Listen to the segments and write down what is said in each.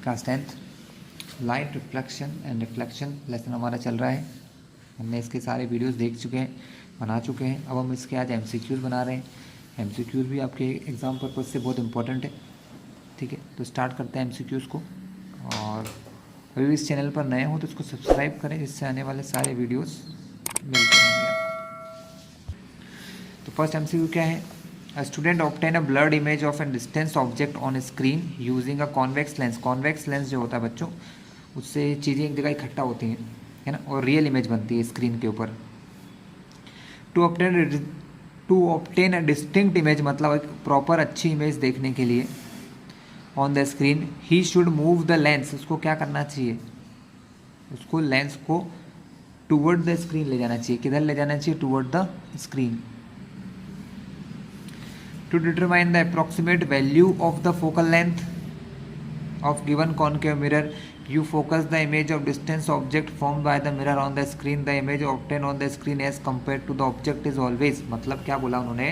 Class 10th light reflection and reflection lesson हमारा चल रहा है। हमने इसके सारे वीडियोस देख चुके हैं, बना चुके हैं। अब हम इसके आज एमसीक्यूज बना रहे हैं। एमसीक्यूज भी आपके एग्ज़ाम पर्पज़ से बहुत इंपॉर्टेंट है। ठीक है, तो स्टार्ट करते हैं एमसीक्यूज को। और अभी भी इस चैनल पर नए हो तो इसको सब्सक्राइब करें, जिससे आने वाले सारे वीडियोस मिलते रहेंगे आपको। तो फर्स्ट एमसीक्यू क्या है? A student obtain a blurred image of a distant object on a screen using a convex lens. convex lens जो होता है बच्चों, उससे चीज़ें एक जगह इकट्ठा होती हैं, है ना, और रियल इमेज बनती है स्क्रीन के ऊपर। To obtain a distinct image मतलब एक प्रॉपर अच्छी इमेज देखने के लिए on the screen he should move the lens. उसको क्या करना चाहिए? उसको लेंस को टूवर्ड द स्क्रीन ले जाना चाहिए। किधर ले जाना चाहिए? Toward the screen. To determine the approximate value of the focal length of given concave mirror, you focus the image of distance object formed by the mirror on the screen. The image obtained on the screen as compared to the object is always, मतलब क्या बोला उन्होंने?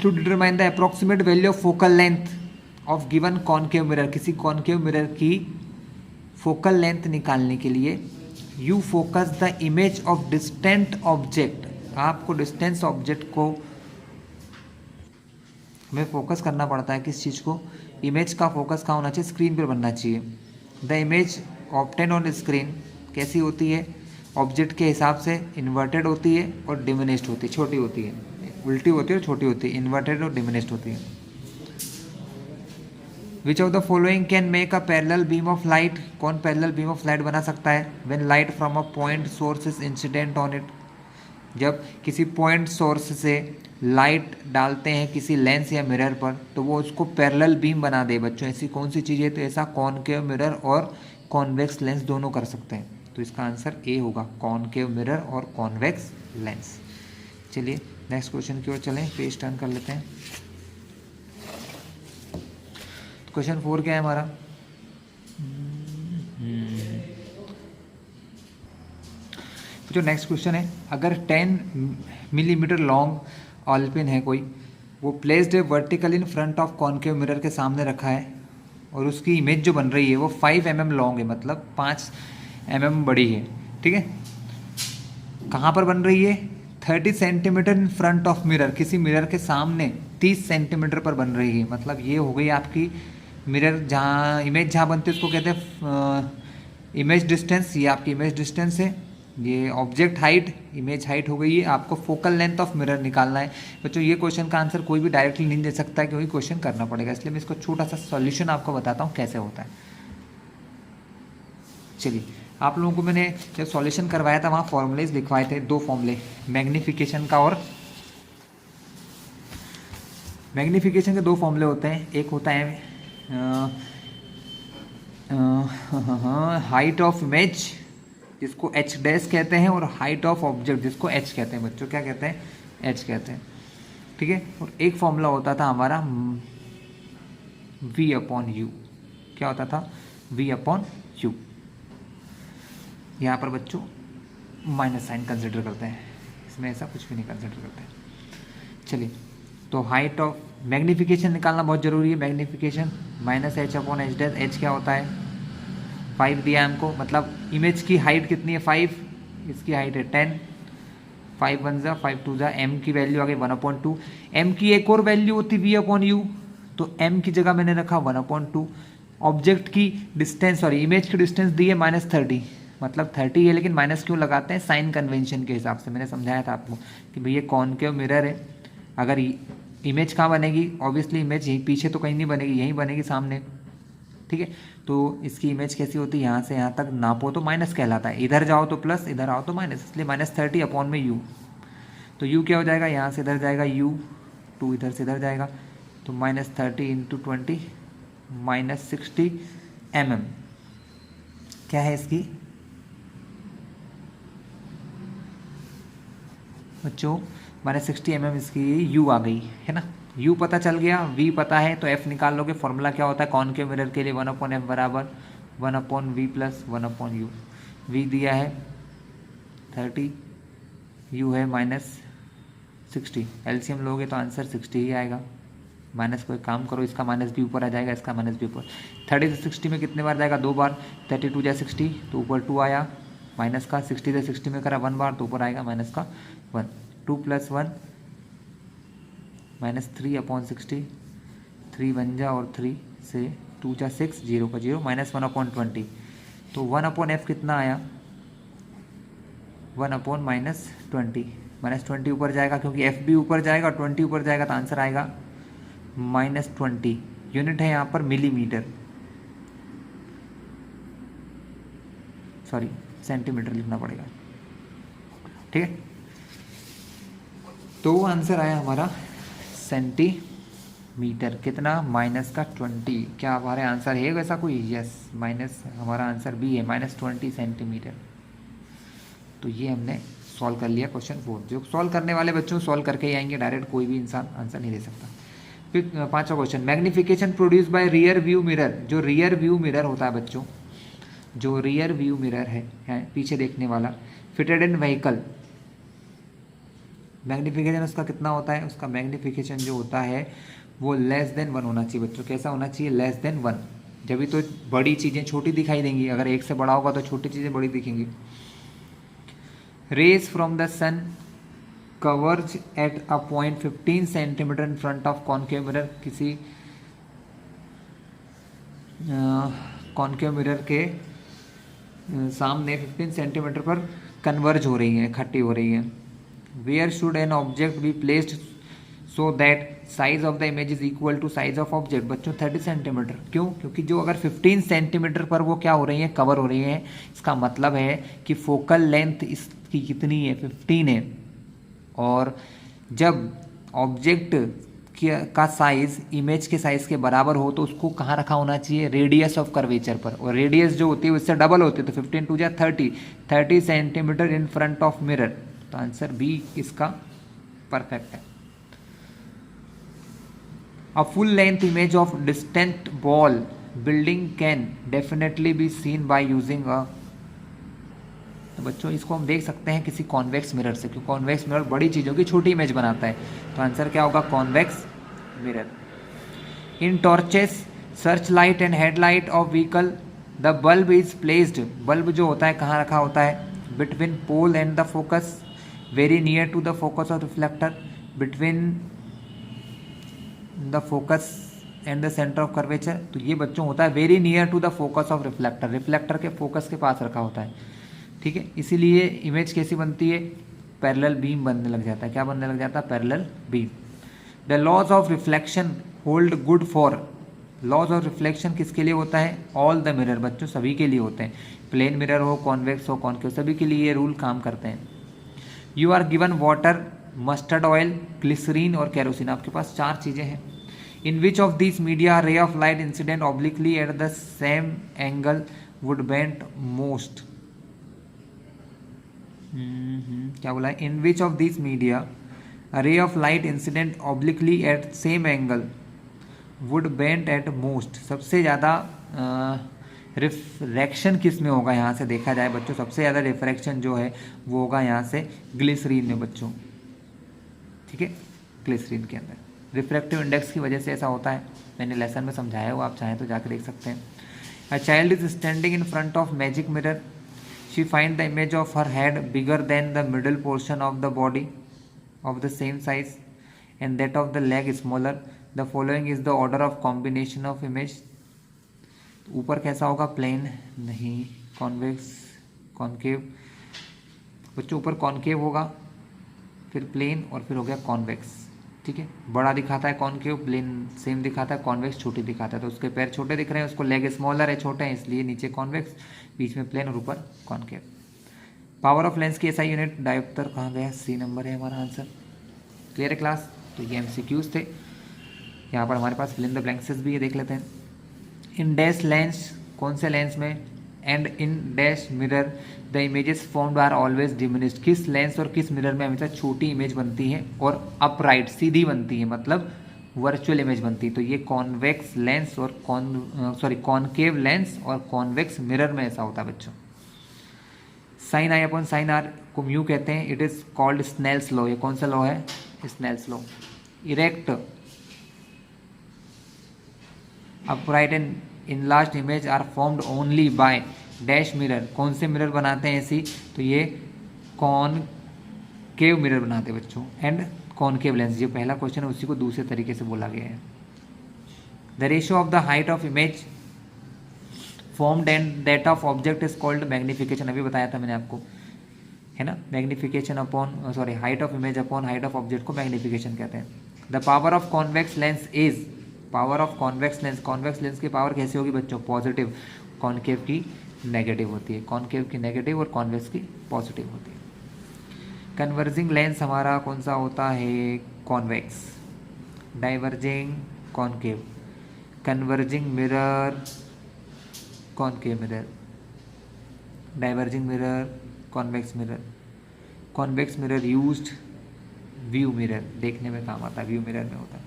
To determine the approximate value of focal length of given concave mirror, किसी concave mirror की focal length निकालने के लिए you focus the image of distant object. आपको distance object को हमें फोकस करना पड़ता है। किस चीज़ को? इमेज का फोकस कहाँ होना चाहिए? स्क्रीन पर बनना चाहिए। The image obtain on screen कैसी होती है? ऑब्जेक्ट के हिसाब से इन्वर्टेड होती है और डिमिनिश्ड होती है, छोटी होती है। उल्टी होती है और छोटी होती है, इन्वर्टेड और डिमिनिश्ड होती है। Which of the following can make a parallel beam of light? कौन पैरेलल बीम ऑफ लाइट बना सकता है? When light from a point source is incident on it. जब किसी पॉइंट सोर्स से लाइट डालते हैं किसी लेंस या मिरर पर तो वो उसको पैरेलल बीम बना दे। बच्चों ऐसी कौन सी चीज़ है? तो ऐसा कॉनकेव मिरर और कॉन्वेक्स लेंस दोनों कर सकते हैं। तो इसका आंसर ए होगा, कॉनकेव मिरर और कॉन्वेक्स लेंस। चलिए नेक्स्ट क्वेश्चन की ओर चलें, पेज टर्न कर लेते हैं। क्वेश्चन 4 क्या है हमारा? जो नेक्स्ट क्वेश्चन है, अगर 10 मिलीमीटर लॉन्ग ऑयल पिन है कोई, वो प्लेस्ड है vertical in front of concave mirror के सामने रखा है और उसकी इमेज जो बन रही है वो 5 mm लॉन्ग है, मतलब 5 mm बड़ी है। ठीक है, कहाँ पर बन रही है? 30 centimetre in front of mirror, किसी मिरर के सामने 30 सेंटीमीटर पर बन रही है। मतलब ये हो गई आपकी मिरर, जहाँ इमेज जहाँ बनती है उसको कहते हैं इमेज डिस्टेंस। ये आपकी इमेज डिस्टेंस है। ये ऑब्जेक्ट हाइट, इमेज हाइट हो गई है। आपको फोकल लेंथ ऑफ मिरर निकालना है। बच्चों ये क्वेश्चन का आंसर कोई भी डायरेक्टली नहीं दे सकता है, क्योंकि क्वेश्चन करना पड़ेगा। इसलिए मैं इसको छोटा सा सॉल्यूशन आपको बताता हूँ कैसे होता है। चलिए, आप लोगों को मैंने जब सॉल्यूशन करवाया था वहाँ फॉर्मूलेज लिखवाए थे, 2 फॉर्मूले, मैग्नीफिकेशन का और मैग्नीफिकेशन के 2 फॉर्मूले होते हैं। एक होता है हाइट ऑफ इमेज जिसको h डैश कहते हैं, और हाइट ऑफ ऑब्जेक्ट जिसको h कहते हैं। बच्चों क्या कहते हैं? h कहते हैं। ठीक है, और एक फॉर्मूला होता था हमारा v/u। क्या होता था? v/u। यहाँ पर बच्चों माइनस साइन कंसिडर करते हैं, इसमें ऐसा कुछ भी नहीं कंसिडर करते हैं। चलिए, तो हाइट ऑफ मैग्नीफिकेशन निकालना बहुत ज़रूरी है। मैग्नीफिकेशन -h/h डैश, h क्या होता है? 5 दिया हमको, मतलब इमेज की हाइट कितनी है? 5, इसकी हाइट है 10। 5 1 जा 5 2 जा, m की वैल्यू आ गई 1/2। m की एक और वैल्यू होती v/u, तो m की जगह मैंने रखा 1/2। ऑब्जेक्ट की डिस्टेंस, सॉरी इमेज की डिस्टेंस दी है -30, मतलब 30 है, लेकिन माइनस क्यों लगाते हैं? साइन कन्वेंशन के हिसाब से। मैंने समझाया था आपको कि भैया कॉनकेव मिरर है, अगर इमेज कहाँ बनेगी? ऑब्वियसली इमेज यहीं पीछे तो कहीं नहीं बनेगी, यहीं बनेगी सामने। ठीक है, तो इसकी इमेज कैसी होती है? यहाँ से यहाँ तक नापो तो माइनस कहलाता है, इधर जाओ तो प्लस, इधर आओ तो माइनस, इसलिए -30 अपॉन में u। तो u क्या हो जाएगा? यहाँ से इधर जाएगा u, 2 इधर से इधर जाएगा, तो -30 × 20 -60 mm। क्या है इसकी बच्चों? -60 mm इसकी u आ गई है ना। u पता चल गया, v पता है, तो f निकाल लोगे। फॉर्मूला क्या होता है कॉनकेव मिरर के लिए? 1/f बराबर 1/v प्लस 1/u। v दिया है 30, u है -60, एलसीएम लोगे तो आंसर 60 ही आएगा। माइनस को एक काम करो, इसका माइनस भी ऊपर आ जाएगा, इसका माइनस भी ऊपर। 30 से 60 में कितने बार जाएगा? 2 बार। 32 जा 60 तो ऊपर 2 आया माइनस का। 60 से 60 में करा 1 बार तो ऊपर आएगा माइनस का 1। 2 + 1 -3/60, 3 बन जा और 3 से 2 जा 6, 0 का 0, -1/20। तो 1/f कितना आया? 1/-20, -20 ऊपर जाएगा क्योंकि f भी ऊपर जाएगा और 20 ऊपर जाएगा तो आंसर आएगा -20। यूनिट है यहाँ पर मिलीमीटर, सॉरी सेंटीमीटर लिखना पड़ेगा, ठीक है। तो आंसर आया हमारा सेंटीमीटर, कितना? -20। क्या हमारे आंसर है वैसा कोई? यस, माइनस हमारा आंसर भी है, -20 सेंटीमीटर। तो ये हमने सॉल्व कर लिया क्वेश्चन 4। जो सॉल्व करने वाले बच्चों सॉल्व करके ही आएंगे, डायरेक्ट कोई भी इंसान आंसर नहीं दे सकता। फिर 5वां question, magnification produce by rear view mirror. जो रियर व्यू मिरर होता है बच्चों, जो रियर व्यू मिरर है पीछे देखने वाला, फिटेड इन व्हीकल, मैग्निफिकेशन उसका कितना होता है? उसका मैग्निफिकेशन जो होता है वो <1 होना चाहिए बच्चों। कैसा होना चाहिए? <1। जब भी तो बड़ी चीज़ें छोटी दिखाई देंगी, अगर 1 से बड़ा होगा तो छोटी चीज़ें बड़ी दिखेंगी। Rays from the sun converge at a point 15 centimetre in front of concave mirror. किसी कॉन्केव मिरर के सामने 15 सेंटीमीटर पर कन्वर्ज हो रही हैं, इकट्ठी हो रही हैं। Where should an object be placed so that size of the image is equal to size of object. बच्चों 30 सेंटीमीटर, क्यों? क्योंकि जो अगर 15 सेंटीमीटर पर वो क्या हो रही है? कवर हो रही है। इसका मतलब है कि फोकल लेंथ इसकी कितनी है? 15 है। और जब ऑब्जेक्ट का साइज इमेज के साइज के बराबर हो तो उसको कहाँ रखा होना चाहिए? रेडियस ऑफ कर्वेचर पर। और रेडियस जो होती है उससे डबल होती है, तो 15 2 जा 30 centimetre in front of mirror. तो आंसर बी इसका परफेक्ट है। A full length image of distant wall building can definitely be seen by using a, तो बच्चों इसको हम देख सकते हैं किसी कॉन्वेक्स मिरर से, क्योंकि कॉन्वेक्स मिरर बड़ी चीज़ों की छोटी इमेज बनाता है। तो आंसर क्या होगा? Convex mirror. In torches, search light and headlight of vehicle the bulb is placed. Bulb जो होता है कहाँ रखा होता है? Between pole and the focus, very near to the focus of reflector, between the focus and the centre of curvature. तो ये बच्चों होता है very near to the focus of reflector, reflector के फोकस के पास रखा होता है, ठीक है। इसीलिए इमेज कैसी बनती है? पैरेलल बीम बनने लग जाता है। क्या बनने लग जाता है? Parallel beam. The laws of reflection hold good for, laws of reflection किसके लिए होता है? All the mirror. बच्चों सभी के लिए होते हैं, प्लेन मिरर हो, कॉन्वेक्स हो, कॉन्केव, सभी के लिए ये रूल काम करते हैं। You are given water, mustard oil, glycerine और केरोसिन। आपके पास 4 चीज़ें हैं। In which of this media ray of light incident obliquely at the same angle would bent most. क्या बोला है? In which of this media ray of light incident obliquely at same angle would bent at most. सबसे ज़्यादा refraction किस में होगा? यहाँ से देखा जाए बच्चों, सबसे ज़्यादा रिफ्रैक्शन जो है वो होगा यहाँ से ग्लिसरीन में बच्चों, ठीक है। ग्लिसरीन के अंदर रिफ्रैक्टिव इंडेक्स की वजह से ऐसा होता है, मैंने लेसन में समझाया हो, आप चाहें तो जाकर देख सकते हैं। A child is standing in front of magic mirror, she find the image of her head bigger than the middle portion of the body of the same size and that of the leg smaller. The following is the order of combination of image. ऊपर कैसा होगा? Plane नहीं, convex, concave. बच्चों ऊपर concave होगा, फिर plane और फिर हो गया कॉन्वेक्स, ठीक है। बड़ा दिखाता है कॉन्केव, प्लेन सेम दिखाता है, कॉन्वेक्स छोटी दिखाता है। तो उसके पैर छोटे दिख रहे हैं, उसको लेग स्मॉलर है, छोटे हैं, इसलिए नीचे कॉन्वेक्स, बीच में प्लेन और ऊपर कॉन्केव। पावर ऑफ लेंस की ऐसा यूनिट डायोप्टर कहाँ गया? सी नंबर है हमारा आंसर। क्लियर है क्लास? तो ये MCQs थे। यहाँ पर हमारे पास फिल इन द ब्लैंक्सेस भी है, देख लेते हैं। इन डैश लेंस, कौन से लेंस में? And in dash mirror the images formed are always diminished. किस लेंस और किस मिरर में हमेशा छोटी इमेज बनती है और अपराइट सीधी बनती है, मतलब वर्चुअल इमेज बनती है। तो ये कॉन्वेक्स लेंस और कॉन्केव लेंस और कॉन्वेक्स मिरर में ऐसा होता है बच्चों। Sine i upon sine r को म्यू कहते हैं। It is called Snell's law. ये कौन सा लॉ है? Snell's law. Erect upright and enlarged image are formed only by dash mirror. कौन से मिरर बनाते हैं ऐसी, तो ये कॉनकेव मिरर बनाते हैं बच्चों, एंड कॉनकेव लेंस। जो पहला क्वेश्चन है उसी को दूसरे तरीके से बोला गया है। The ratio of the height of image formed and that of object is called magnification. अभी बताया था मैंने आपको, है ना, magnification upon sorry height of image upon height of object को मैग्निफिकेशन कहते हैं। The power of convex lens is, power of convex lens, convex lens की पावर कैसी होगी बच्चों, पॉजिटिव। कॉनकेव की नेगेटिव होती है, कॉनकेव की नेगेटिव और कॉन्वेक्स की पॉजिटिव होती है। कन्वर्जिंग लेंस हमारा कौन सा होता है, convex. Diverging concave, converging mirror concave mirror, diverging mirror convex mirror. Convex mirror used view mirror, देखने में काम आता है, व्यू मिरर में होता है।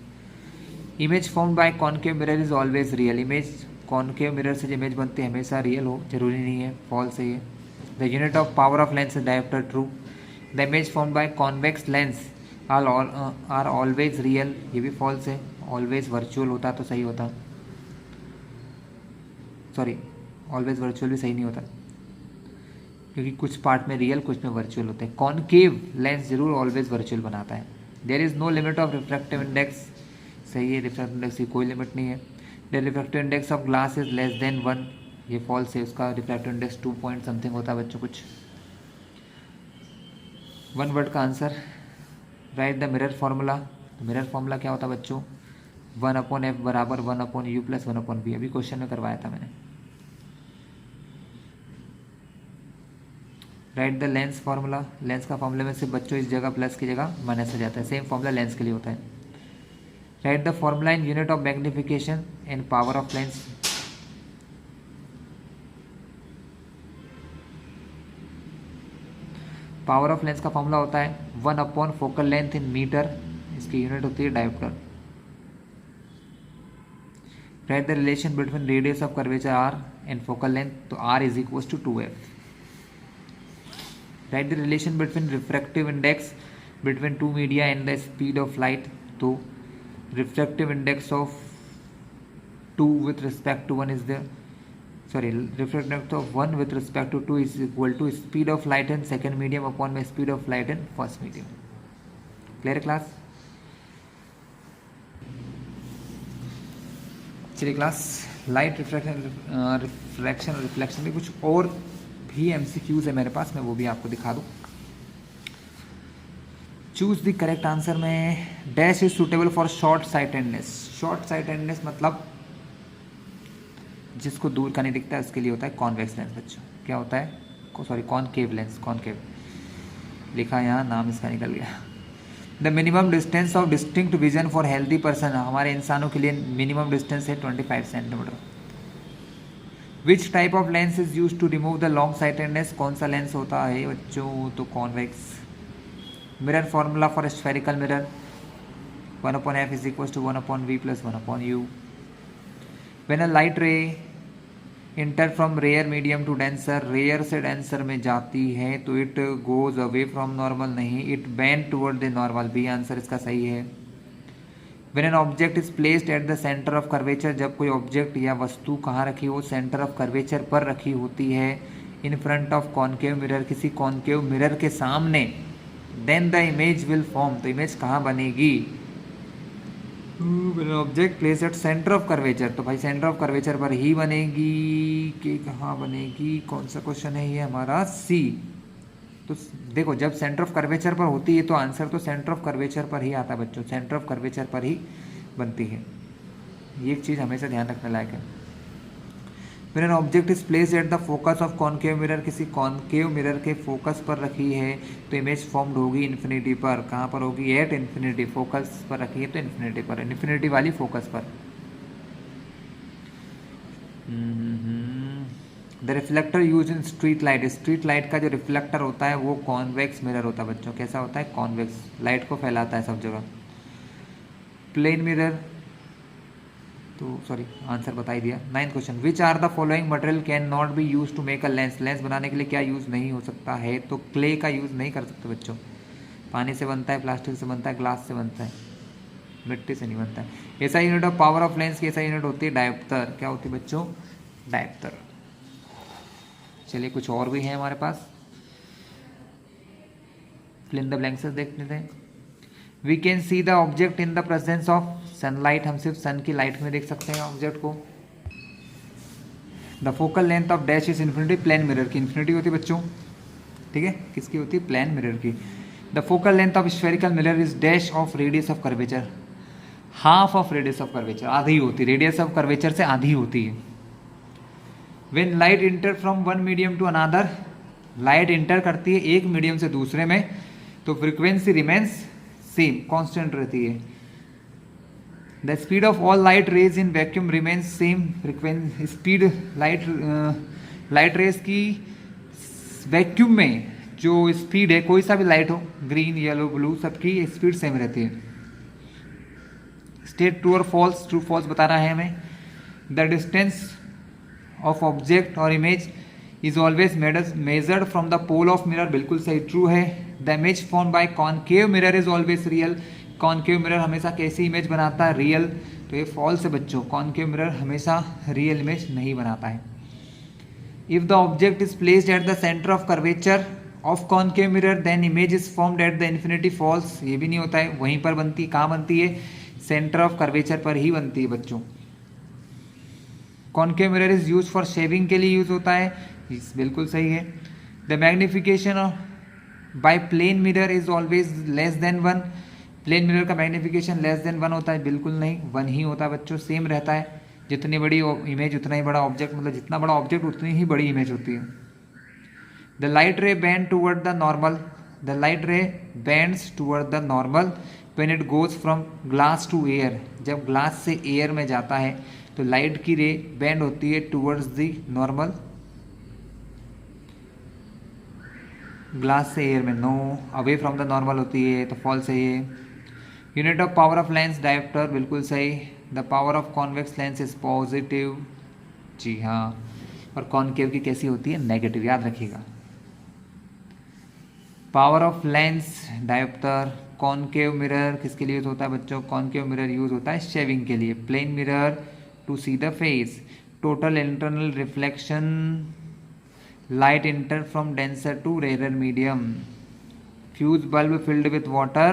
Image formed bye concave mirror is always real. Image concave mirror से जो इमेज बनती है हमेशा रियल हो, जरूरी नहीं है, फॉल्स है ये। The unit of power of lens is dioptre, true. The image formed by convex lens are always real, ये भी फॉल्स है, ऑलवेज वर्चुअल होता तो सही होता, सॉरी ऑलवेज वर्चुअल भी सही नहीं होता, क्योंकि कुछ पार्ट में रियल कुछ में वर्चुअल होते हैं। कॉनकेव लेंस जरूर ऑलवेज वर्चुअल बनाता है। There is no limit of refractive index, सही है, रिफ्रैक्टिव इंडेक्स की कोई लिमिट नहीं है। The refractive index of glass is less than 1, ये फॉल्स है, उसका रिफ्रैक्टिव इंडेक्स 2 पॉइंट समथिंग होता है बच्चों, कुछ 1 वर्ड का answer. Right the mirror formula, तो मिरर फार्मूला क्या होता है बच्चों, 1/f बराबर 1/u प्लस 1/v, अभी क्वेश्चन में करवाया था मैंने। Right the lens formula, lens का फार्मूला में से बच्चों इस जगह प्लस की जगह माइनस हो जाता है, सेम फार्मूला लेंस के लिए होता है। Write the formula in unit of magnification and power of lens. Power of lens का फार्मूला होता है 1 फोकल लेंथ इन मीटर, इसकी यूनिट होती है dioptre. Write the relation between radius of curvature R and focal length, तो r is equal to 2f। Write the relation between refractive index between two media and the speed of light, तो refractive index of 2 with respect to 1 is the refractive index of 1 with respect to 2 is equal to speed of light in second medium upon में speed of light in first medium. Clear class? चलिए class, light refraction और reflection में कुछ और भी MCQs है मेरे पास, मैं वो भी आपको दिखा दूँ। चूज द करेक्ट आंसर में dash is suitable for short sightedness. Short sightedness मतलब जिसको दूर का नहीं दिखता है उसके लिए होता है कॉन्वेक्स लेंस बच्चों। क्या होता है, सॉरी कॉनकेव लेंस, कॉनकेव लिखा यहाँ, नाम इसका निकल गया। The minimum distance of distinct vision for healthy person, हमारे इंसानों के लिए मिनिमम डिस्टेंस है 25 centimetre. Which type of lens is use to remove the long sightedness, कौन सा लेंस होता है बच्चों, तो convex. Mirror formula for spherical mirror 1/f is equal to 1/v plus 1/u। When a light ray enter from rare medium to denser, rare से denser में जाती है तो it goes away from normal, नहीं, it bend toward the normal, B answer इसका सही है। When an object is placed at the centre of curvature, जब कोई ऑब्जेक्ट या वस्तु कहाँ रखी हो, सेंटर ऑफ कर्वेचर पर रखी होती है, in front of concave mirror, किसी कॉनकेव मिरर के सामने, then the image will form, तो इमेज कहाँ बनेगी, object place at centre of curvature, तो भाई सेंटर ऑफ कर्वेचर पर ही बनेगी कि कहाँ बनेगी, कौन सा क्वेश्चन है ये हमारा, सी। तो देखो जब सेंटर ऑफ कर्वेचर पर होती है तो आंसर तो सेंटर ऑफ कर्वेचर पर ही आता है बच्चों, सेंटर ऑफ कर्वेचर पर ही बनती है, ये एक चीज़ हमेशा ध्यान रखने लायक है। फिर N object is place at the focus of concave mirror, किसी कॉनकेव मिरर के फोकस पर रखी है तो इमेज फॉर्म्ड होगी इन्फिनिटी पर, कहाँ पर होगी, एट इन्फिनिटी, फोकस पर रखी है तो इन्फिनिटी पर, इन्फिनिटी वाली फोकस पर। The reflector use in street light, street light का जो रिफ्लेक्टर होता है वो कॉन्वेक्स मिरर होता है बच्चों, कैसा होता है, कॉन्वेक्स, लाइट को फैलाता है सब जगह। प्लेन मिरर, तो सॉरी आंसर बता ही दिया। 9th question, which are the following material can not be use to make a lens, lens बनाने के लिए क्या यूज़ नहीं हो सकता है, तो क्ले का यूज़ नहीं कर सकते बच्चों, पानी से बनता है, प्लास्टिक से बनता है, ग्लास से बनता है, मिट्टी से नहीं बनता है। ऐसा unit of power of lens की ऐसा यूनिट होती है डायोप्टर। क्या होती है बच्चों? डायोप्टर। चलिए कुछ और भी है हमारे पास, फिल इन द ब्लैंक्स देख लेते हैं। We can see the object in the presence of sunlight. हम सिर्फ सन की लाइट में देख सकते हैं ऑब्जेक्ट को। The focal length of dash is infinity. Plane mirror की इन्फिनिटी होती है बच्चों, ठीक है, किसकी होती है? प्लेन मिरर की। The focal length of spherical mirror is dash of radius of curvature. Half of radius of curvature, आधी होती है, रेडियस ऑफ कर्वेचर से आधी होती है। When light enter from one medium to another, light enter करती है एक मीडियम से दूसरे में तो फ्रीक्वेंसी रिमेन्स सेम, कांस्टेंट रहती है। The speed of all light rays in vacuum remains same. Frequency speed light rays की वैक्यूम में जो स्पीड है, कोई सा भी लाइट हो, ग्रीन येलो ब्लू, सबकी स्पीड सेम रहती है। स्टेट ट्रू और फॉल्स। ट्रू फॉल्स बता रहा है हमें। द डिस्टेंस ऑफ ऑब्जेक्ट और image is always measured from the pole of mirror. बिल्कुल सही, ट्रू है। The image form by concave mirror is always real. Concave mirror हमेशा कैसी इमेज बनाता है? रियल। तो ये फॉल्स है बच्चों, कॉनकेव मिरर हमेशा रियल इमेज नहीं बनाता है। If the object is placed at the centre of curvature of concave mirror then image is formed at the infinity. False, ये भी नहीं होता है। वहीं पर बनती, कहाँ बनती है? सेंटर ऑफ कर्वेचर पर ही बनती है बच्चों। Concave mirror is use for shaving के लिए यूज होता है, बिल्कुल सही है। The magnification by plane mirror is always less than 1। Plane mirror का मैग्निफिकेशन लेस देन 1 होता है, बिल्कुल नहीं, 1 ही होता है बच्चों, सेम रहता है। जितनी बड़ी इमेज उतना ही बड़ा ऑब्जेक्ट, मतलब जितना बड़ा ऑब्जेक्ट उतनी ही बड़ी इमेज होती है। The light ray bend toward the normal. The light ray bends toward the normal when it goes from glass to air. जब ग्लास से एयर में जाता है तो लाइट की रे बेंड होती है टूवर्ड्स द नॉर्मल। ग्लास से एयर में, no, away from the normal होती है, तो फॉल्स है ये। Unit of power of lens dioptre, बिल्कुल सही। The power of convex lens is positive, जी हाँ। और कॉनकेव की कैसी होती है? नेगेटिव, याद रखिएगा। Power of lens dioptre. Concave mirror किसके लिए यूज होता है बच्चों? कॉनकेव मिरर यूज होता है शेविंग के लिए। Plane mirror to see the face. Total internal reflection, light enter from denser to rare medium. Fuse bulb filled with water,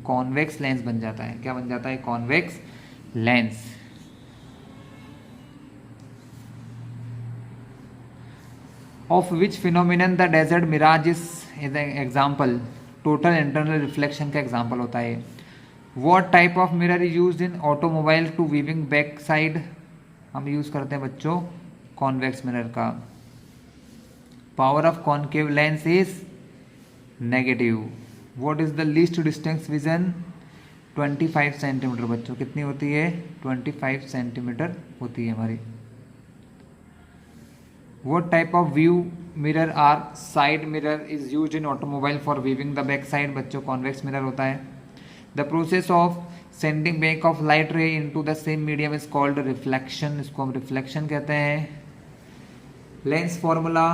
convex lens बन जाता है। क्या बन जाता है? Convex lens. Of which phenomenon the desert mirage is example. Total internal reflection का example होता है। What type of mirror is use in automobile to viewing back side. हम यूज करते हैं बच्चों कॉन्वेक्स मिरर का। Power of concave lens is negative. What is the least distance vision? 25 centimetre बच्चों। कितनी होती है? 25 सेंटीमीटर होती है हमारी। What type of view mirror or side mirror is used in automobile for viewing the back side? बच्चों convex mirror होता है। The process of sending back of light ray into the same medium is called reflection। इसको हम reflection कहते हैं। Lens formula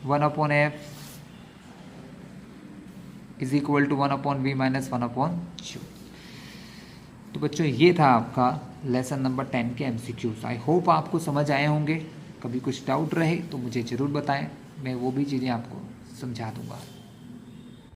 1/f is equal to 1/v minus 1/q। तो बच्चों ये था आपका लेसन नंबर 10 के MCQs। आई होप आपको समझ आए होंगे। कभी कुछ डाउट रहे तो मुझे ज़रूर बताएं, मैं वो भी चीज़ें आपको समझा दूंगा।